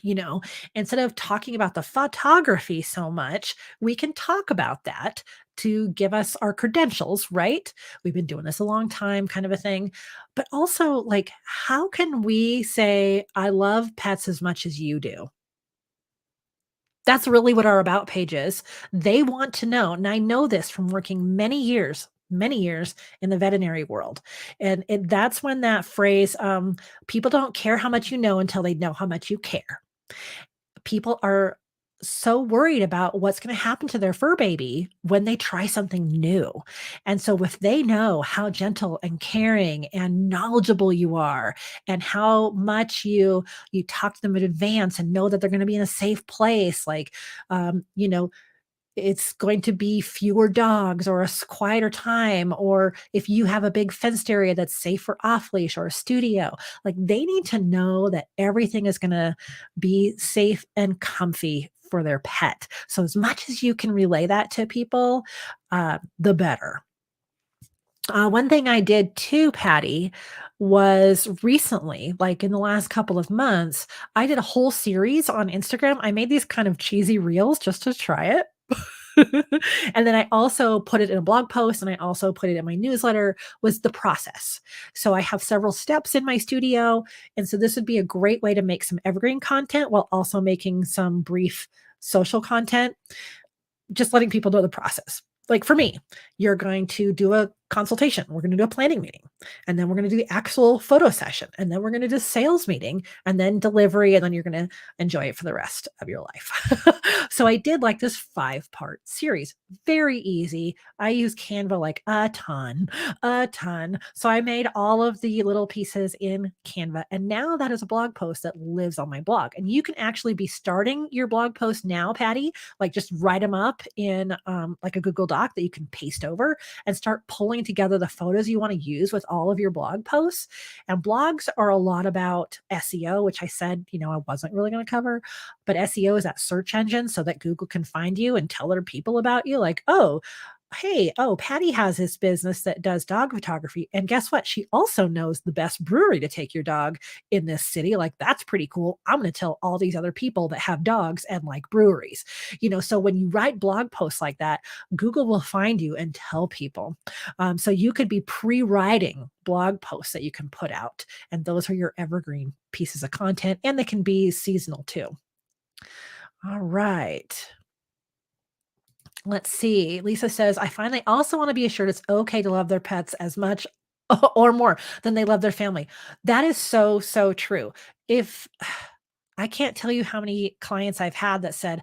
You know, instead of talking about the photography so much, we can talk about that to give us our credentials, right? We've been doing this a long time, kind of a thing. But also, like, how can we say, I love pets as much as you do? That's really what our about page is. They want to know, and I know this from working many years in the veterinary world. And that's when that phrase, people don't care how much you know until they know how much you care. People are so worried about what's going to happen to their fur baby when they try something new. And so if they know how gentle and caring and knowledgeable you are and how much you talk to them in advance and know that they're going to be in a safe place, like you know, it's going to be fewer dogs or a quieter time, or if you have a big fenced area that's safe for off leash or a studio, like they need to know that everything is going to be safe and comfy for their pet. So as much as you can relay that to people, the better. One thing I did too, Patty, was recently, like in the last couple of months, I did a whole series on Instagram. I made these kind of cheesy reels just to try it. And then I also put it in a blog post and I also put it in my newsletter, was the process. So I have several steps in my studio. And so this would be a great way to make some evergreen content while also making some brief social content, just letting people know the process. Like for me, you're going to do a consultation. We're going to do a planning meeting. And then we're going to do the actual photo session. And then we're going to do sales meeting and then delivery. And then you're going to enjoy it for the rest of your life. So I did like this 5-part series. Very easy. I use Canva like a ton, a ton. So I made all of the little pieces in Canva. And now that is a blog post that lives on my blog. And you can actually be starting your blog post now, Patty, like just write them up in like a Google Doc that you can paste over and start pulling together the photos you want to use with all of your blog posts. And blogs are a lot about SEO, which I said, I wasn't really going to cover, but SEO is that search engine so that Google can find you and tell other people about you. Like, oh, hey, oh, Patty has this business that does dog photography. And guess what? She also knows the best brewery to take your dog in this city. Like, that's pretty cool. I'm going to tell all these other people that have dogs and like breweries. So when you write blog posts like that, Google will find you and tell people. So you could be pre writing blog posts that you can put out. And those are your evergreen pieces of content, and they can be seasonal too. All right. Let's see. Lisa says, I find they also want to be assured it's okay to love their pets as much or more than they love their family. That is so, so true. If I can't tell you how many clients I've had that said,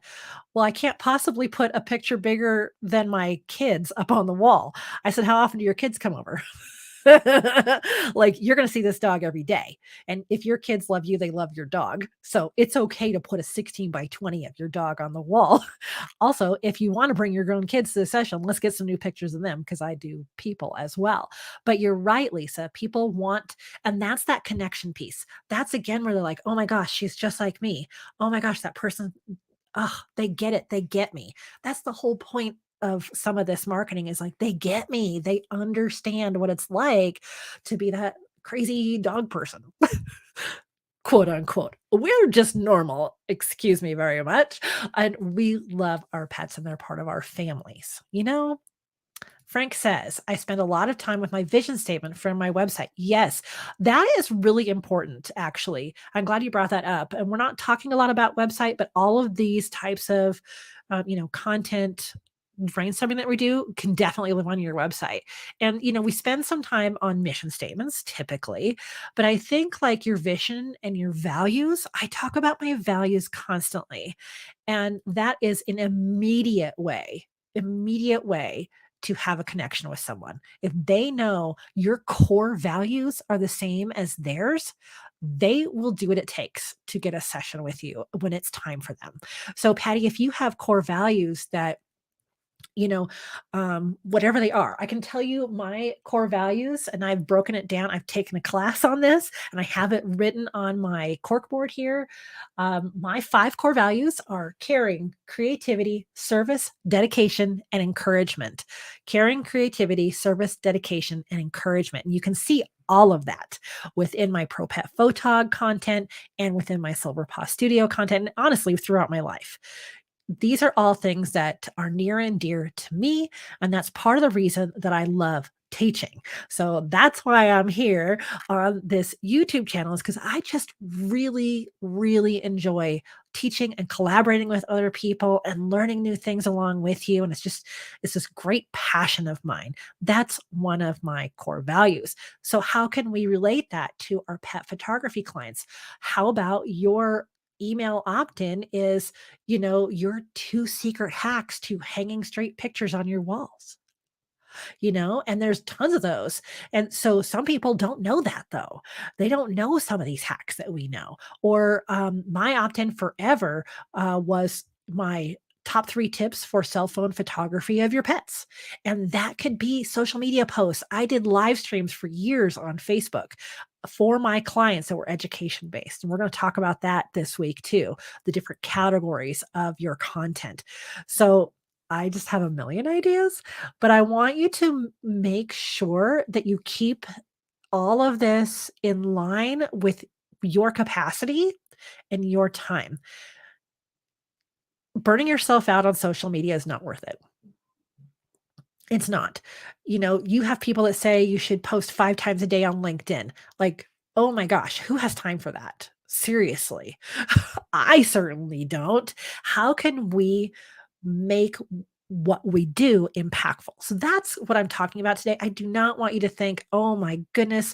well, I can't possibly put a picture bigger than my kids up on the wall. I said, how often do your kids come over? Like, you're going to see this dog every day. And if your kids love you, they love your dog. So it's okay to put a 16 by 20 of your dog on the wall. Also, if you want to bring your grown kids to the session, let's get some new pictures of them because I do people as well. But you're right, Lisa. People want, and that's that connection piece. That's again where they're like, oh my gosh, she's just like me. Oh my gosh, that person, oh, they get it. They get me. That's the whole point of some of this marketing is like, they get me. They understand what it's like to be that crazy dog person, quote unquote. We're just normal, excuse me very much. And we love our pets and they're part of our families. Frank says, I spend a lot of time with my vision statement from my website. Yes, that is really important, actually. I'm glad you brought that up. And we're not talking a lot about website, but all of these types of, content brainstorming that we do can definitely live on your website. And, we spend some time on mission statements typically, but I think like your vision and your values, I talk about my values constantly. And that is an immediate way to have a connection with someone. If they know your core values are the same as theirs, they will do what it takes to get a session with you when it's time for them. So, Patty, if you have core values that you know, whatever they are. I can tell you my core values, and I've broken it down. I've taken a class on this, and I have it written on my corkboard here. My 5 core values are caring, creativity, service, dedication, and encouragement. Caring, creativity, service, dedication, and encouragement. And you can see all of that within my Pro Pet Photog content and within my Silver Paw Studio content, and honestly, throughout my life. These are all things that are near and dear to me, and that's part of the reason that I love teaching. So that's why I'm here on this YouTube channel, is because I just really, really enjoy teaching and collaborating with other people and learning new things along with you. And it's this great passion of mine. That's one of my core values. So how can we relate that to our pet photography clients? How about your email opt-in is, your 2 secret hacks to hanging straight pictures on your walls, and there's tons of those. And so some people don't know that though. They don't know some of these hacks that we know. Or my opt-in forever was my top 3 tips for cell phone photography of your pets. And that could be social media posts. I did live streams for years on Facebook for my clients that were education based. And we're going to talk about that this week too, the different categories of your content. So I just have a million ideas, but I want you to make sure that you keep all of this in line with your capacity and your time. Burning yourself out on social media is not worth it. It's not. You have people that say you should post 5 times a day on LinkedIn. Like, oh my gosh, who has time for that? Seriously. I certainly don't. How can we make what we do impactful? So that's what I'm talking about today. I do not want you to think, oh my goodness,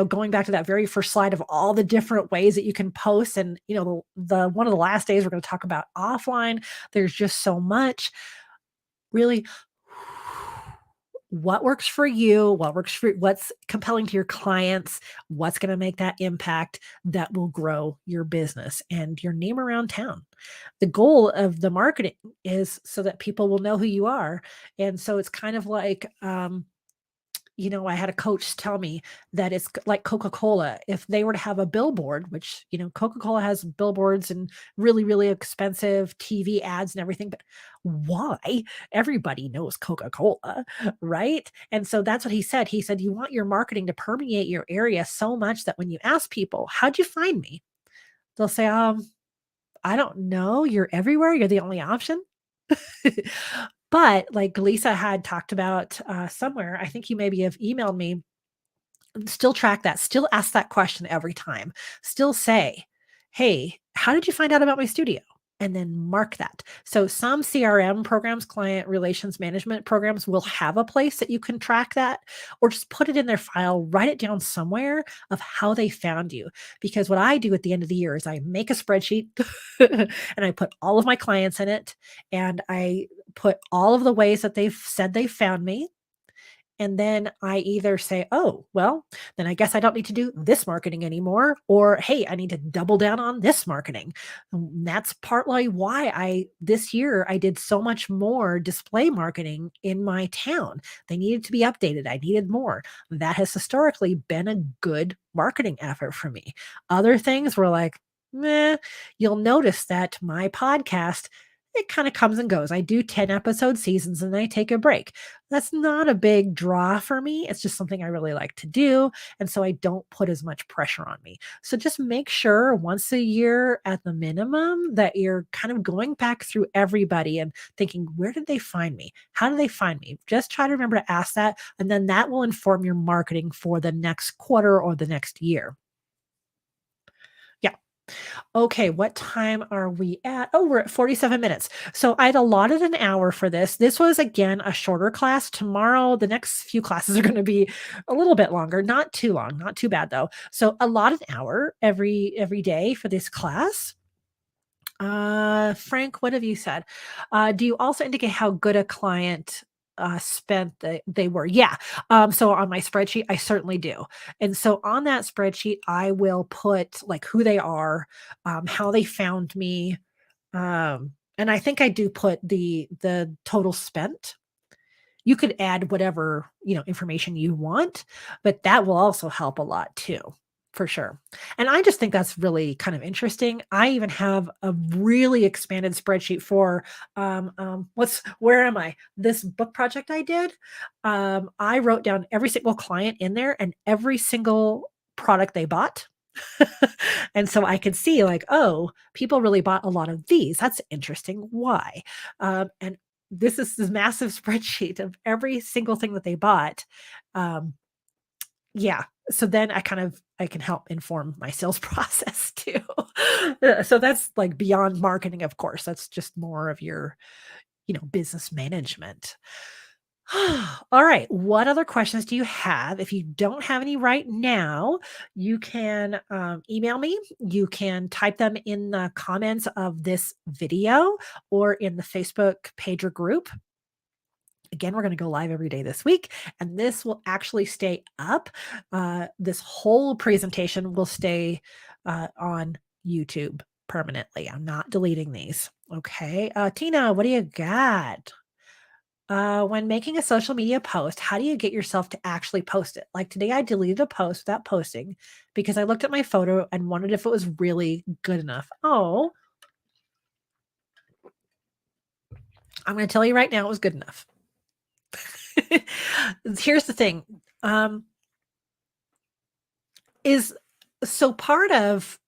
going back to that very first slide of all the different ways that you can post. And, the one of the last days we're going to talk about offline. There's just so much. Really, what works for you, what's compelling to your clients, what's going to make that impact that will grow your business and your name around town. The goal of the marketing is so that people will know who you are. And so it's kind of like, I had a coach tell me that it's like Coca-Cola. If they were to have a billboard, which, Coca-Cola has billboards and really, really expensive TV ads and everything, but why? Everybody knows Coca-Cola, right? And so that's what he said. He said, you want your marketing to permeate your area so much that when you ask people, how'd you find me? They'll say, I don't know. You're everywhere. You're the only option. But like Lisa had talked about somewhere, I think you maybe have emailed me, still track that, still ask that question every time, still say, hey, how did you find out about my studio? And then mark that. So some CRM programs, client relations management programs, will have a place that you can track that, or just put it in their file, write it down somewhere of how they found you. Because what I do at the end of the year is I make a spreadsheet and I put all of my clients in it, and I put all of the ways that they've said they found me. And then I either say, oh, well, then I guess I don't need to do this marketing anymore. Or, hey, I need to double down on this marketing. And that's partly why this year, I did so much more display marketing in my town. They needed to be updated. I needed more. That has historically been a good marketing effort for me. Other things were like, meh. You'll notice that my podcast, it kind of comes and goes. I do 10 episode seasons and then I take a break. That's not a big draw for me. It's just something I really like to do. And so I don't put as much pressure on me. So just make sure once a year at the minimum that you're kind of going back through everybody and thinking, where did they find me? How did they find me? Just try to remember to ask that. And then that will inform your marketing for the next quarter or the next year. Yeah. Okay, what time are we at? Oh, we're at 47 minutes. So I'd allotted an hour for this. This was again a shorter class. Tomorrow, the next few classes are going to be a little bit longer, not too long, not too bad though. So allot an hour every day for this class. Frank, what have you said? Do you also indicate how good a client spent they were? Yeah. So on my spreadsheet, I certainly do. And so on that spreadsheet, I will put like who they are, how they found me, And I think I do put the total spent. You could add whatever, information you want, but that will also help a lot too, for sure. And I just think that's really kind of interesting. I even have a really expanded spreadsheet for where am I? This book project I did. I wrote down every single client in there and every single product they bought. And so I could see like, oh, people really bought a lot of these. That's interesting. Why? And this is this massive spreadsheet of every single thing that they bought. Um, yeah. So then I can help inform my sales process too. So that's like beyond marketing, of course. That's just more of your, business management. All right. What other questions do you have? If you don't have any right now, you can email me. You can type them in the comments of this video or in the Facebook page or group. Again, we're going to go live every day this week, and this will actually stay up. This whole presentation will stay on YouTube permanently. I'm not deleting these. Okay. Tina, what do you got? When making a social media post, how do you get yourself to actually post it? Like today, I deleted a post without posting because I looked at my photo and wondered if it was really good enough. Oh, I'm going to tell you right now, it was good enough. Here's the thing. Is so part of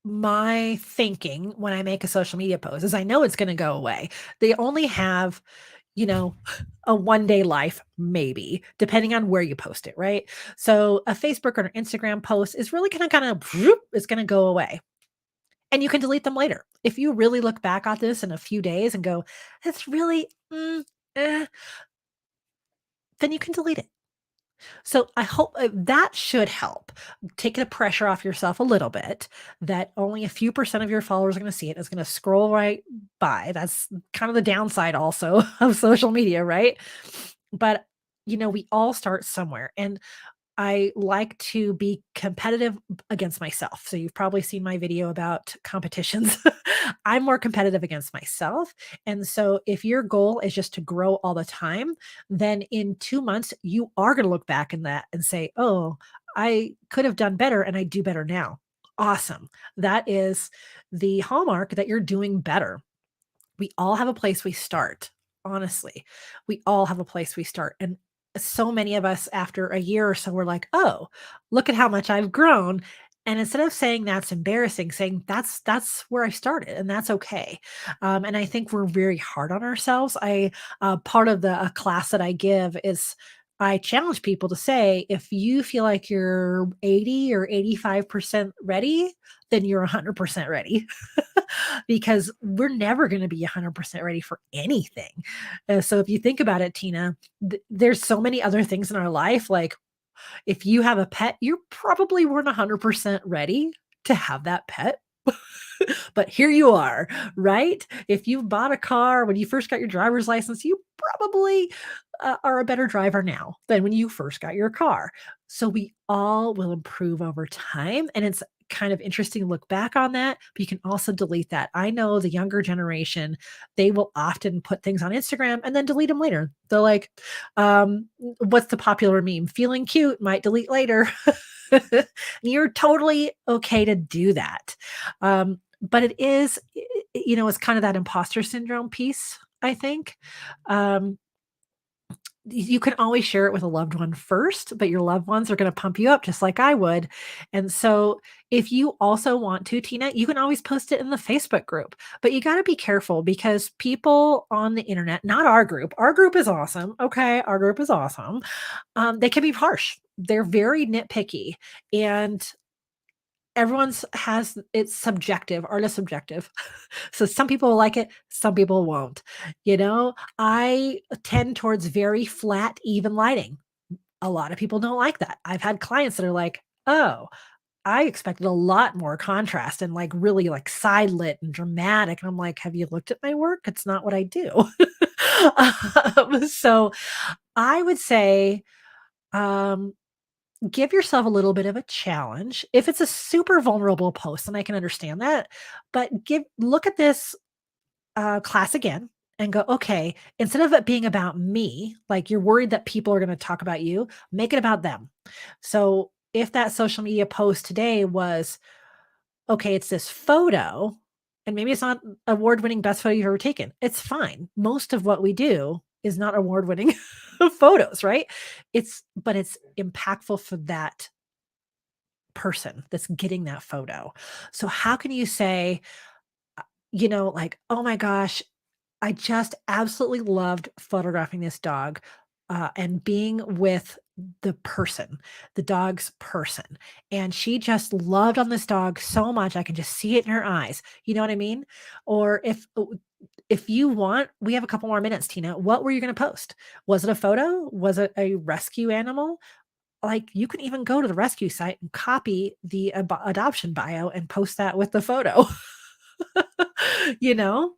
my thinking when I make a social media post is I know it's going to go away. They only have, you know, a 1-day life, maybe, depending on where you post it, right? So a Facebook or an Instagram post is really gonna kinda it's gonna go away, and you can delete them later. If you really look back at this in a few days and go, "It's really, eh," then you can delete it. So I hope that should help take the pressure off yourself a little bit, that only a few percent of your followers are going to see it. It's going to scroll right by. That's kind of the downside also of social media, right? But we all start somewhere. And I like to be competitive against myself. So you've probably seen my video about competitions. I'm more competitive against myself. And so if your goal is just to grow all the time, then in 2 months you are going to look back in that and say, "Oh, I could have done better and I do better now." Awesome. That is the hallmark that you're doing better. We all have a place we start, honestly. We all have a place we start, and so many of us after a year or so, we're like, "Oh, look at how much I've grown," and instead of saying that's embarrassing, saying that's where I started, and that's okay. And I think we're very hard on ourselves. Part of the a class that I give is I challenge people to say, if you feel like you're 80 or 85% ready, then you're 100% ready. Because we're never going to be 100% ready for anything. So if you think about it, Tina, there's so many other things in our life. Like if you have a pet, you probably weren't 100% ready to have that pet. But here you are, right? If you bought a car when you first got your driver's license, you probably are a better driver now than when you first got your car. So we all will improve over time. And it's kind of interesting to look back on that, but you can also delete that. I know the younger generation, they will often put things on Instagram and then delete them later. They're like, what's the popular meme? Feeling cute, might delete later. You're totally okay to do that. But it is, it's kind of that imposter syndrome piece, I think. Um, you can always share it with a loved one first, but your loved ones are going to pump you up just like I would. And so, if you also want to, Tina, you can always post it in the Facebook group. But you got to be careful because people on the internet, not our group is awesome. Okay. Our group is awesome. They can be harsh. They're very nitpicky. And everyone's has it's subjective, art is subjective. So some people will like it, some people won't. I tend towards very flat, even lighting. A lot of people don't like that. I've had clients that are like, "Oh, I expected a lot more contrast and like really like side lit and dramatic." And I'm like, "Have you looked at my work? It's not what I do." So I would say, um, give yourself a little bit of a challenge. If it's a super vulnerable post, and I can understand that, but look at this class again and go, okay, instead of it being about me, like you're worried that people are going to talk about you, make it about them. So if that social media post today was, okay, it's this photo, and maybe it's not award winning best photo you've ever taken, it's fine. Most of what we do is not award winning photos, right? But it's impactful for that person that's getting that photo. So how can you say, like, oh my gosh, I just absolutely loved photographing this dog, and being with the dog's person, and she just loved on this dog so much, I can just see it in her eyes, you know what I mean? Or if you want, we have a couple more minutes, Tina, what were you gonna post? Was it a photo? Was it a rescue animal? Like, you can even go to the rescue site and copy the adoption bio and post that with the photo. You know?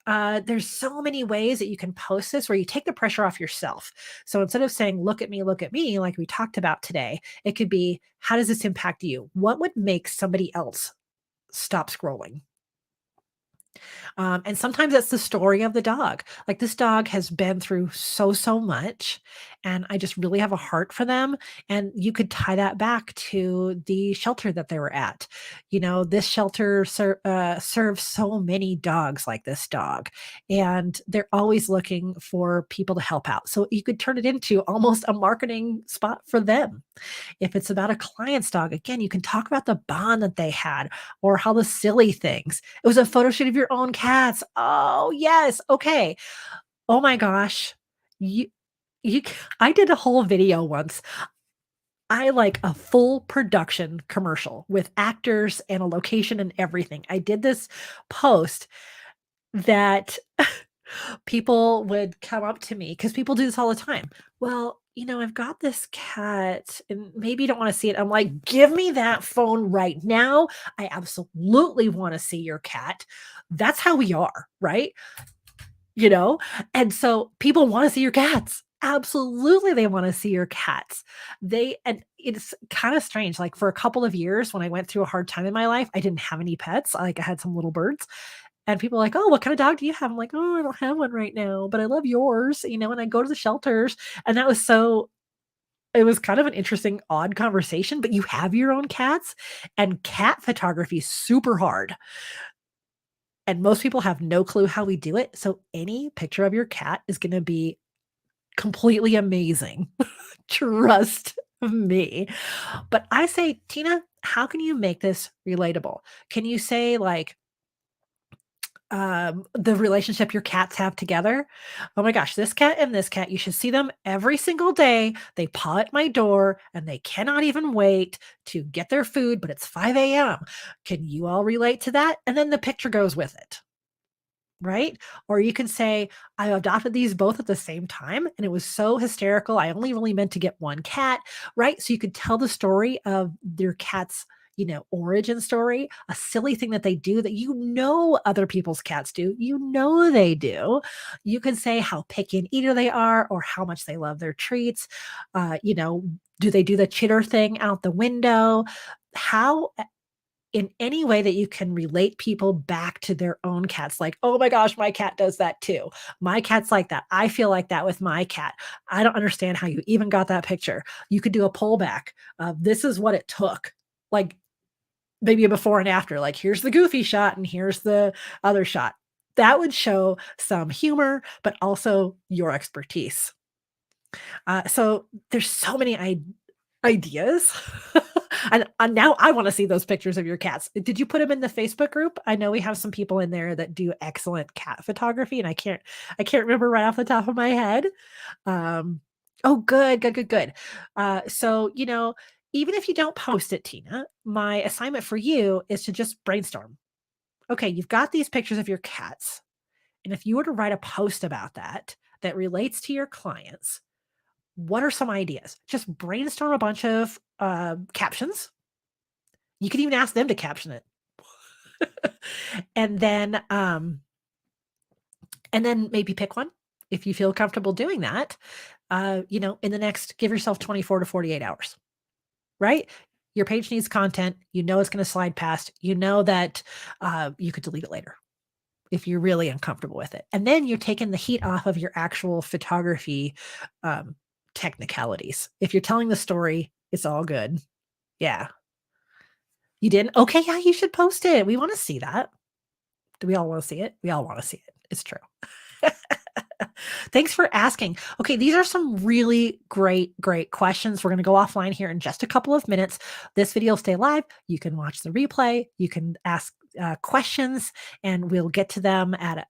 There's so many ways that you can post this where you take the pressure off yourself. So instead of saying, look at me, like we talked about today, it could be, how does this impact you? What would make somebody else stop scrolling? And sometimes it's the story of the dog. Like, this dog has been through so much, and I just really have a heart for them. And you could tie that back to the shelter that they were at. This shelter serves so many dogs like this dog, and they're always looking for people to help out. So you could turn it into almost a marketing spot for them. If it's about a client's dog, again, you can talk about the bond that they had or how the silly things. It was a photo shoot of your own cats. Oh, yes. Okay. Oh my gosh. You I did a whole video once. I like a full production commercial with actors and a location and everything. I did this post that people would come up to me because people do this all the time. Well, I've got this cat and maybe you don't want to see it. I'm like, give me that phone right now. I absolutely want to see your cat. That's how we are, right? You know? And so people want to see your cats. Absolutely, they want to see your cats. And it's kind of strange. Like, for a couple of years when I went through a hard time in my life, I didn't have any pets. Like, I had some little birds. And people are like, "Oh, what kind of dog do you have?" I'm like, "Oh, I don't have one right now, but I love yours," and I go to the shelters, and it was kind of an interesting, odd conversation, but you have your own cats, and cat photography is super hard, and most people have no clue how we do it, so any picture of your cat is gonna be completely amazing. Trust me. But I say, Tina, how can you make this relatable? Can you say, like, the relationship your cats have together. Oh my gosh, this cat and this cat, you should see them every single day. They paw at my door and they cannot even wait to get their food, but it's 5 a.m. Can you all relate to that? And then the picture goes with it. Right? Or you can say, I adopted these both at the same time, and it was so hysterical. I only really meant to get one cat, right? So you could tell the story of their cat's, origin story, a silly thing that they do that other people's cats do. They do. You can say how picky an eater they are or how much they love their treats. Do they do the chitter thing out the window? How in any way that you can relate people back to their own cats, like, "Oh my gosh, my cat does that too. My cat's like that. I feel like that with my cat. I don't understand how you even got that picture." You could do a pull back of, "This is what it took." Like, maybe a before and after, like, "Here's the goofy shot and here's the other shot." That would show some humor, but also your expertise. So there's so many ideas. And now I wanna see those pictures of your cats. Did you put them in the Facebook group? I know we have some people in there that do excellent cat photography, and I can't remember right off the top of my head. Oh, good, good, good, good. So, even if you don't post it, Tina, my assignment for you is to just brainstorm. Okay, you've got these pictures of your cats, and if you were to write a post about that relates to your clients, what are some ideas? Just brainstorm a bunch of, captions. You could even ask them to caption it. And then, maybe pick one if you feel comfortable doing that, in the next give yourself 24 to 48 hours, right? Your page needs content. It's gonna slide past. You know that, you could delete it later. if you're really uncomfortable with it. And then you're taking the heat off of your actual photography technicalities. If you're telling the story, it's all good. Yeah. You didn't? Okay, yeah, you should post it. We want to see that. Do we all want to see it? We all want to see it. It's true. Thanks for asking. Okay, these are some really great questions. We're going to go offline here in just a couple of minutes. This video will stay live. You can watch the replay. You can ask questions, and we'll get to them at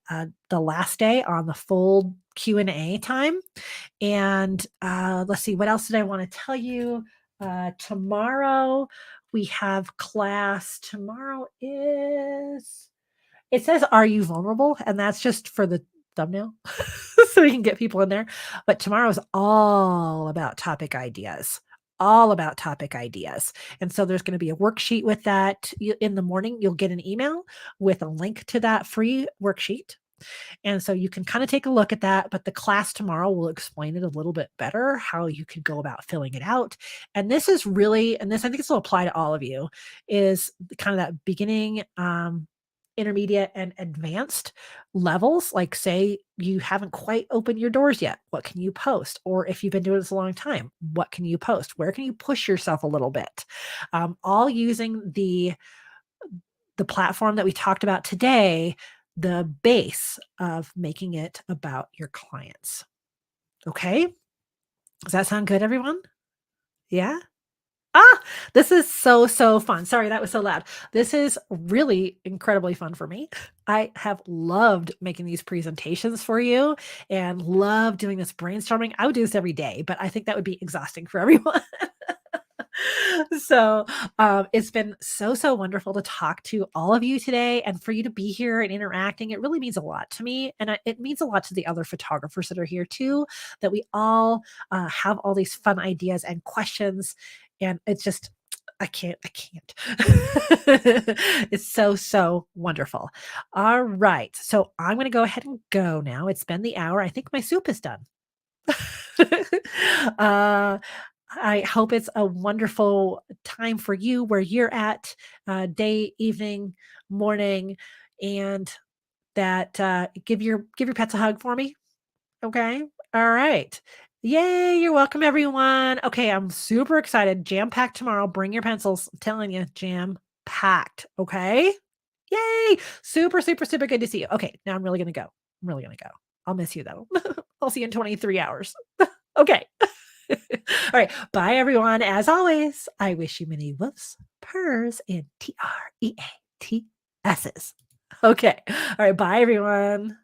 the last day on the full Q&A time. And let's see, what else did I want to tell you? Tomorrow we have class. Tomorrow is, it says, "Are you vulnerable?" And that's just for the thumbnail so we can get people in there. But tomorrow is all about topic ideas. All about topic ideas. And so there's going to be a worksheet with that. In the morning, you'll get an email with a link to that free worksheet. And so you can kind of take a look at that, but the class tomorrow will explain it a little bit better, how you could go about filling it out. And this is really, and this, I think this will apply to all of you, is kind of that beginning, intermediate, and advanced levels. Like, say you haven't quite opened your doors yet, what can you post? Or if you've been doing this a long time, what can you post? Where can you push yourself a little bit? All using the platform that we talked about today, the base of making it about your clients. Okay? Does that sound good, everyone? Yeah? Ah, this is so fun. Sorry, that was so loud. This is really incredibly fun for me. I have loved making these presentations for you and love doing this brainstorming. I would do this every day, but I think that would be exhausting for everyone. So it's been so wonderful to talk to all of you today, and for you to be here and interacting. It really means a lot to me, and it means a lot to the other photographers that are here too, that we all have all these fun ideas and questions. And it's just, I can't. It's so wonderful. All right, so I'm going to go ahead and go now. It's been the hour. I think my soup is done. uh, I hope it's a wonderful time for you where you're at, day, evening, morning, and that give your pets a hug for me. Okay. All right. Yay, you're welcome, everyone. Okay, I'm super excited. Jam packed tomorrow. Bring your pencils. I'm telling you, jam packed. Okay. Yay. Super good to see you. Okay, now I'm really gonna go. I'm really gonna go. I'll miss you though. I'll see you in 23 hours. Okay. All right. Bye, everyone. As always, I wish you many woofs, purrs, and TREATSs. Okay. All right. Bye, everyone.